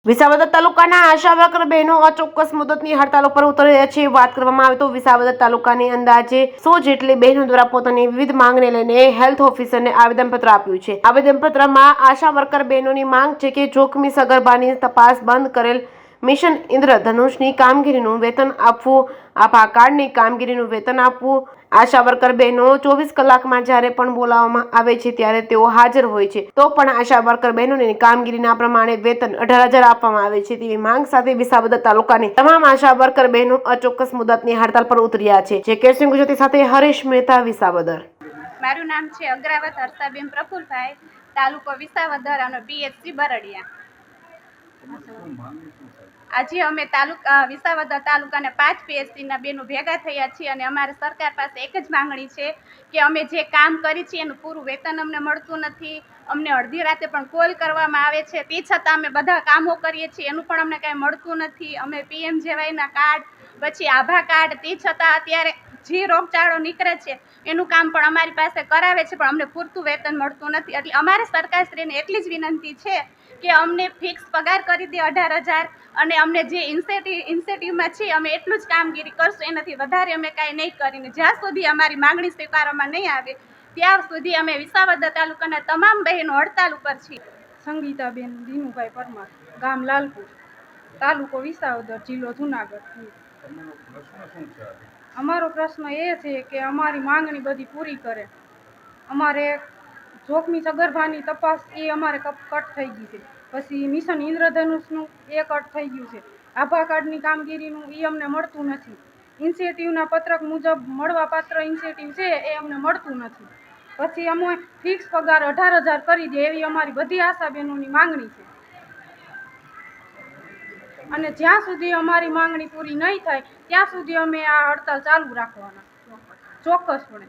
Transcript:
વિસાવદર તાલુકાના આશા વર્કર બહેનો અચોક્કસ મુદતની હડતાલ ઉપર ઉતરી રહ્યા છે। વાત કરવામાં આવે તો વિસાવદર તાલુકાની અંદાજે 100 જેટલી બહેનો દ્વારા પોતાની વિવિધ માંગને લઈને હેલ્થ ઓફિસરને આવેદનપત્ર આપ્યું છે। આવેદનપત્રમાં આશા વર્કર બહેનોની માંગ છે કે જોખમી સગર્ભાની તપાસ બંધ કરેલ મિશન ઇન્દ્રધનુષની કામગીરીનું વેતન આપવું, આભા કાર્ડની કામગીરીનું વેતન આપવું। આશા વર્કર બહેનો 24 કલાકમાં જ્યારે પણ બોલાવવામાં આવે છે ત્યારે તેઓ હાજર હોય છે, તો પણ આશા વર્કર બહેનોની કામગીરીના પ્રમાણે વેતન 18,000 આપવામાં આવે છે તેવી માંગ સાથે વિસાવદર તાલુકાની તમામ આશા વર્કર બહેનો અચોક્કસ મુદતની હડતાલ પર ઉતર્યા છે। જે કેસરી ગુજરાતી સાથે હરીશ મહેતા, વિસાવદર। મારું નામ છે અગ્રાવત હર્ષાબેન પ્રફુલભાઈ, તાલુકો વિસાવદર અને પીએચસી બરડિયા। આજે અમે વિસાવદર તાલુકાના 5 પીએચસીના બહેનો ભેગા થયા છીએ અને અમારે સરકાર પાસે એક જ માંગણી છે કે અમે જે કામ કરી છીએ એનું પૂરું વેતન અમને મળતું નથી। અમને અડધી રાતે પણ કોલ કરવામાં આવે છે, તે છતાં અમે બધા કામો કરીએ છીએ, એનું પણ અમને કાંઈ મળતું નથી। અમે PMJYના કાર્ડ, પછી આભા કાર્ડ, તે છતાં અત્યારે જે રોગચાળો નીકળે છે એનું કામ પણ અમારી પાસે કરાવે છે, પણ અમને પૂરતું વેતન મળતું નથી। એટલે અમારે સરકારશ્રીને એટલી જ વિનંતી છે કે અમને ફિક્સ પગાર કરી દે 18,000 અને અમને જે ઇન્સેન્ટિવમાં છે અમે એટલું જ કામગીરી કરશું, એનાથી વધારે અમે કાંઈ નહીં કરીને જ્યાં સુધી અમારી માંગણી સ્વીકારવામાં નહીં આવે ત્યાં સુધી અમે વિસાવદર તાલુકાના તમામ બહેનો હડતાલ ઉપર છીએ। સંગીતાબેન દિનુભાઈ પરમાર, ગામ લાલપુર, તાલુકો વિસાવદર, જિલ્લો જુનાગઢ। અમારો પ્રશ્ન એ છે કે અમારી માંગણી બધી પૂરી કરે। અમારે જોખમી સગર્ભાની તપાસ એ અમારે કટ થઈ ગઈ છે, પછી મિશન ઇન્દ્રધનુષનું એ કટ થઈ ગયું છે, આભા કાર્ડની કામગીરીનું એ અમને મળતું નથી, ઇન્સેન્ટિવના પત્રક મુજબ મળવાપાત્ર ઇન્સેન્ટિવ છે એ અમને મળતું નથી, પછી અમે ફિક્સ પગાર 18,000 કરી દે એવી અમારી બધી આશા બહેનોની માંગણી છે અને જ્યાં સુધી અમારી માંગણી પૂરી નહીં થાય ત્યાં સુધી અમે આ હડતાલ ચાલુ રાખવાના ચોક્કસપણે।